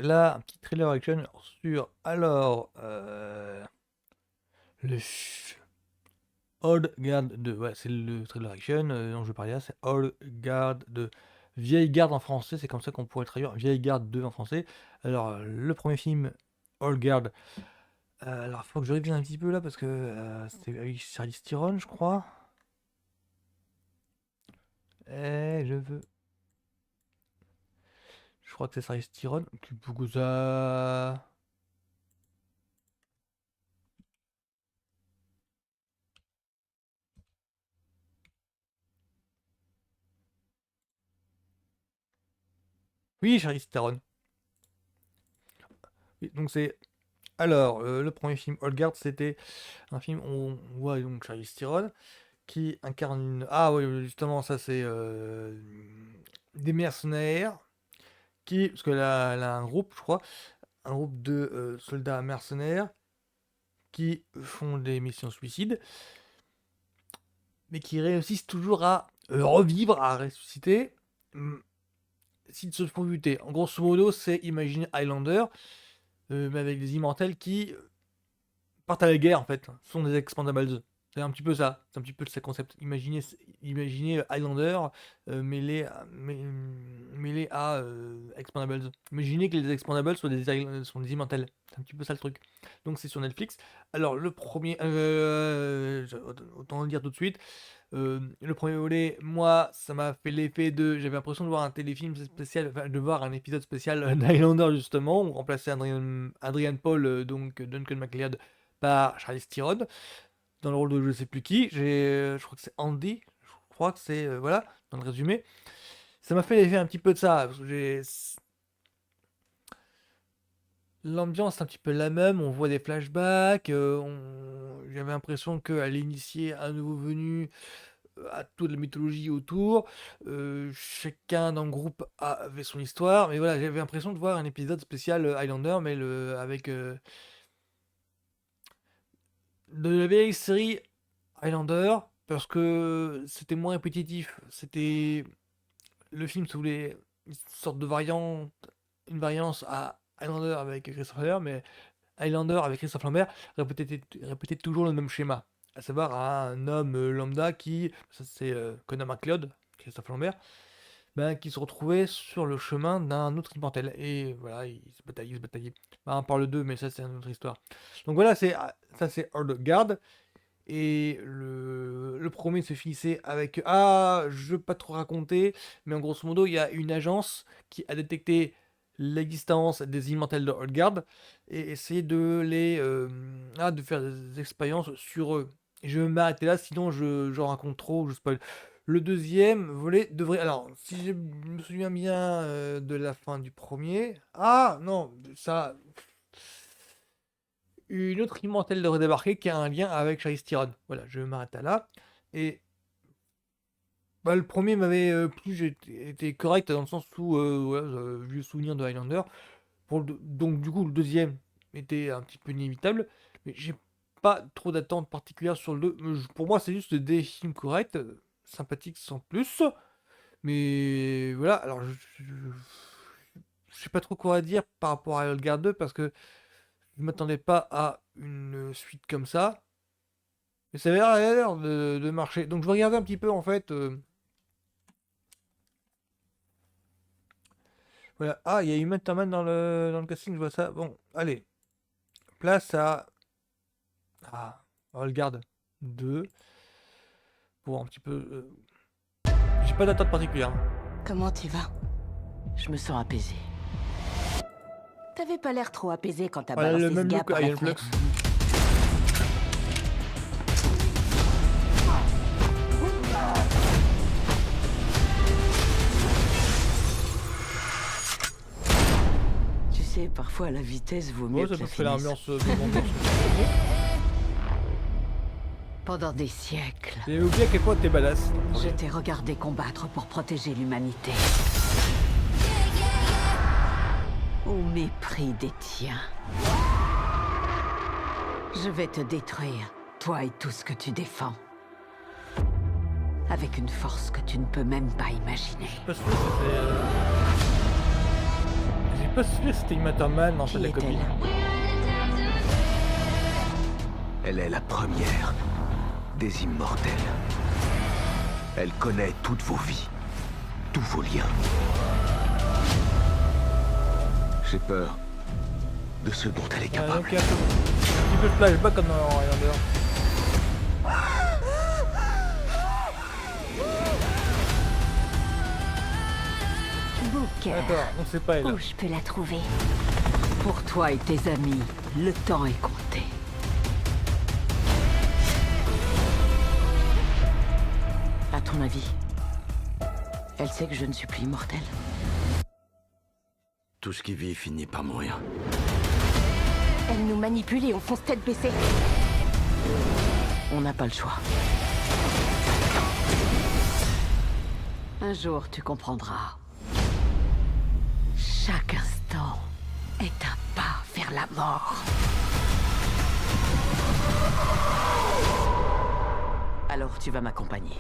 là un petit trailer action sur alors, le ch Old Guard 2, ouais, c'est le trailer action, dont je parlais là, c'est Old Guard 2. Vieille garde en français, c'est comme ça qu'on pourrait traduire, Vieille garde 2 en français. Alors, le premier film, Old Guard, alors il faut que je révise un petit peu là parce que, c'était avec Charlize Theron, je crois. Je crois que c'est Charlize Theron qui beaucoup ça. Oui, Charlize Theron. Oui, donc c'est alors, le premier film, Old Guard, c'était un film où on voit donc Charlize Theron qui incarne une ah oui, oui, justement ça c'est, des mercenaires qui parce qu'elle a un groupe, je crois, un groupe de, soldats mercenaires qui font des missions suicides, mais qui réussissent toujours à, revivre, à ressusciter, mmh, s'ils se font buter. En grosso modo, c'est imaginer Highlander, mais avec des immortels qui partent à la guerre en fait, ce sont des expendables. C'est un petit peu ça, c'est un petit peu ce concept. Imaginez Highlander, mêlé à, Expendables. Imaginez que les Expendables sont des immortels. C'est un petit peu ça le truc. Donc c'est sur Netflix. Alors le premier, autant le dire tout de suite, le premier volet, moi, ça m'a fait l'effet de j'avais l'impression de voir un téléfilm spécial, enfin de voir un épisode spécial, d'Highlander justement, où on remplaçait Adrian Paul, donc Duncan MacLeod par Charlize Theron, dans le rôle de je sais plus qui. Je crois que c'est Andy, je crois que c'est, voilà, dans le résumé. Ça m'a fait l'effet un petit peu de ça, parce que l'ambiance est un petit peu la même, on voit des flashbacks, j'avais l'impression qu'elle initiait un nouveau venu à toute la mythologie autour. Chacun dans le groupe avait son histoire, mais voilà, j'avais l'impression de voir un épisode spécial Highlander, mais avec de la vieille série Highlander, parce que c'était moins répétitif. C'était le film, si vous voulez, une sorte de variante, une variance à Highlander avec Christopher Lambert, mais Highlander avec Christophe Lambert répétait toujours le même schéma. À savoir un homme lambda qui, ça c'est Connor MacLeod, Christophe Lambert, ben, qui se retrouvait sur le chemin d'un autre immortel. Et voilà, il se bataillait. Ben, on parle d'eux, mais ça c'est une autre histoire. Donc voilà, ça c'est Old Guard. Et le premier se finissait avec ah, je veux pas trop raconter, mais en grosso modo, il y a une agence qui a détecté l'existence des immortels de Oldgard et essayer de faire des expériences sur eux. Et je vais m'arrêter là, sinon j'en raconte trop, je spoil. Le deuxième volet devrait. Alors, si je me souviens bien de la fin du premier. Ah non, ça. Une autre immortelle devrait débarquer qui a un lien avec Charlize Theron. Voilà, je m'arrête à là. Et bah, le premier m'avait plu, était correct dans le sens où voilà, j'avais vu le souvenir de Highlander. Donc du coup, le deuxième était un petit peu inévitable. Mais j'ai pas trop d'attentes particulières sur le 2. Pour moi, c'est juste des films corrects, sympathiques sans plus. Mais voilà, alors je sais pas trop quoi dire par rapport à Hellgard 2 parce que je m'attendais pas à une suite comme ça. Mais ça avait l'air de marcher. Donc je vais regarder un petit peu en fait. Voilà. Ah, il y a Uma Thurman dans le casting, je vois ça. Bon, allez. Place à Regarde 2 pour un petit peu. J'ai pas d'attente particulière. Comment tu vas? Je me sens apaisé. T'avais pas l'air trop apaisé quand t'as Voilà, le balancé ce même gars look que par la Iron Flux. fenêtre. Tu sais, parfois la vitesse vaut mieux Ouais, que ça la peut faire finesse. l'ambiance même ambiance. Pendant des siècles, J'ai oublié à quel point t'es badass. je t'ai regardé combattre pour protéger l'humanité. Au mépris des tiens. Je vais te détruire, toi et tout ce que tu défends. Avec une force que tu ne peux même pas imaginer. Parce que j'ai pas sûr que c'était Uma Thurman dans Qui la copie. est-elle? Elle est la première des immortels. Elle connaît toutes vos vies, tous vos liens. J'ai peur de ce dont elle est Donc capable. il y a un petit peu de flashback comme dans Highlander. Booker. D'accord, donc c'est pas elle. Où je peux la trouver? Pour toi et tes amis, le temps est compté. À ton avis, elle sait que je ne suis plus immortelle? Tout ce qui vit finit par mourir. Elle nous manipule et on fonce tête baissée. On n'a pas le choix. Un jour, tu comprendras. Chaque instant est un pas vers la mort. Alors tu vas m'accompagner.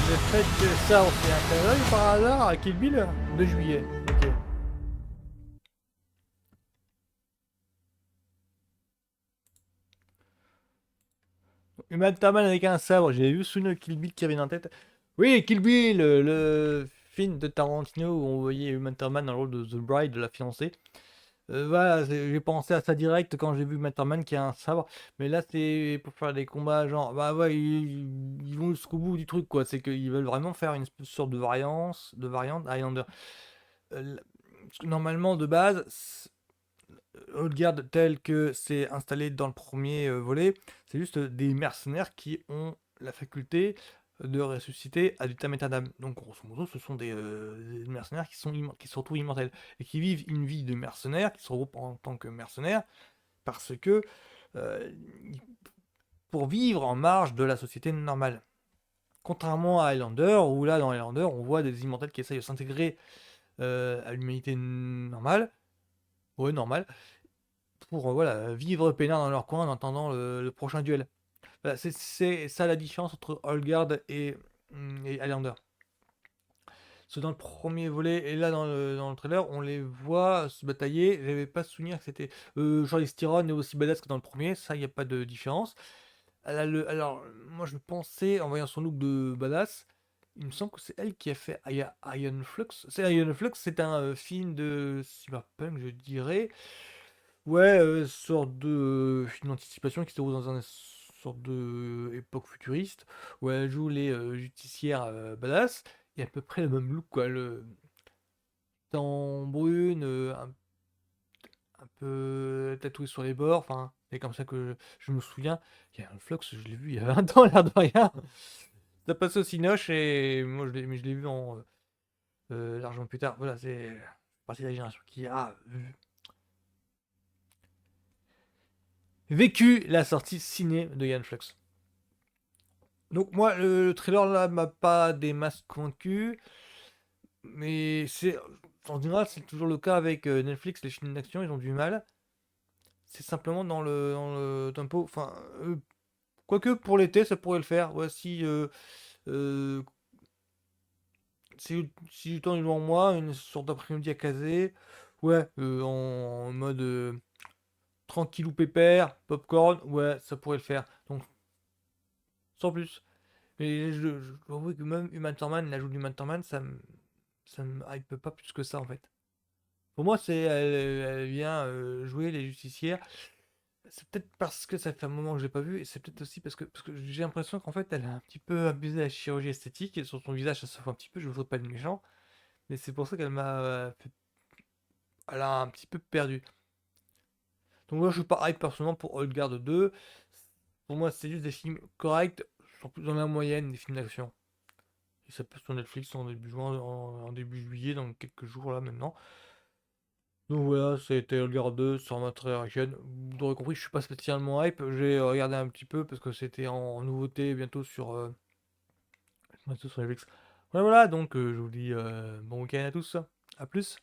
Le fait que ça, on fait un clin d'œil par hasard à Kill Bill de juillet. Ok. Uma Thurman avec un sabre, j'ai vu souvenir Kill Bill qui avait en tête. Oui, Kill Bill, le film de Tarantino où on voyait Uma Thurman dans le rôle de The Bride, de la fiancée. Voilà, j'ai pensé à ça direct quand j'ai vu Uma Thurman qui a un sabre. Mais là, c'est pour faire des combats, genre, bah ouais, ils vont jusqu'au bout du truc, quoi. C'est qu'ils veulent vraiment faire une sorte de variante Highlander. Parce que normalement, de base, Old tel que c'est installé dans le premier volet, c'est juste des mercenaires qui ont la faculté de ressusciter ad vitam aeternam. Donc, grosso modo, ce sont des mercenaires qui se retrouvent immortels et qui vivent une vie de mercenaires, qui se regroupent en tant que mercenaires, parce que euh, pour vivre en marge de la société normale. Contrairement à Highlander, où là, dans Highlander, on voit des immortels qui essayent de s'intégrer à l'humanité normale, ouais, normale, pour voilà, vivre peinard dans leur coin en attendant le prochain duel. Voilà, c'est ça la différence entre Olgard et Highlander. Parce que dans le premier volet et là dans le trailer, on les voit se batailler. J'avais pas souvenir que c'était. Charlize Theron est aussi badass que dans le premier, ça, il n'y a pas de différence. Alors, moi je pensais, en voyant son look de badass, il me semble que c'est elle qui a fait Iron Flux. Iron Flux, c'est un film de cyberpunk, je dirais. Ouais, sorte de film d'anticipation qui se déroule dans une sorte de époque futuriste, où elle joue les justicières badass, et à peu près le même look, quoi. Le teint brune, un peu tatoué sur les bords, enfin, c'est comme ça que je me souviens. Il y a un Flux, je l'ai vu il y a 20 ans, l'air de rien. Ça passe au Cinoche, et moi mais je l'ai vu en largement plus tard. Voilà, c'est partie de la génération qui a vécu la sortie ciné de Ian Flux. Donc moi, le trailer là m'a pas des masses convaincu, mais c'est en général c'est toujours le cas avec Netflix, les films d'action ils ont du mal. C'est simplement dans le tempo, enfin quoique pour l'été ça pourrait le faire. Voici euh, si du temps est devant moi, une sorte d'après-midi à caser, ouais, en mode tranquille ou pépère, popcorn, ouais, ça pourrait le faire. Donc sans plus. Mais je dois avouer que même Uma Thurman, l'ajout d'Uma Thurman, ça me hype pas plus que ça en fait. Pour moi, elle vient jouer les justicières. C'est peut-être parce que ça fait un moment que je l'ai pas vu, et c'est peut-être aussi parce que j'ai l'impression qu'en fait, elle a un petit peu abusé de la chirurgie esthétique, et sur son visage, ça se voit un petit peu, je voudrais pas le méchant, mais c'est pour ça qu'elle m'a elle a un petit peu perdu. Donc moi, je suis pas hype personnellement pour Old Guard 2. Pour moi, c'est juste des films corrects, sont plus dans la moyenne des films d'action. Et ça passe sur Netflix en début juin, en début juillet, dans quelques jours là maintenant. Donc voilà, c'était Olgar 2 sur ma chaîne. Vous aurez compris, je suis pas spécialement hype. J'ai regardé un petit peu parce que c'était en nouveauté bientôt sur Netflix. Voilà, voilà, donc je vous dis bon week-end à tous. À plus.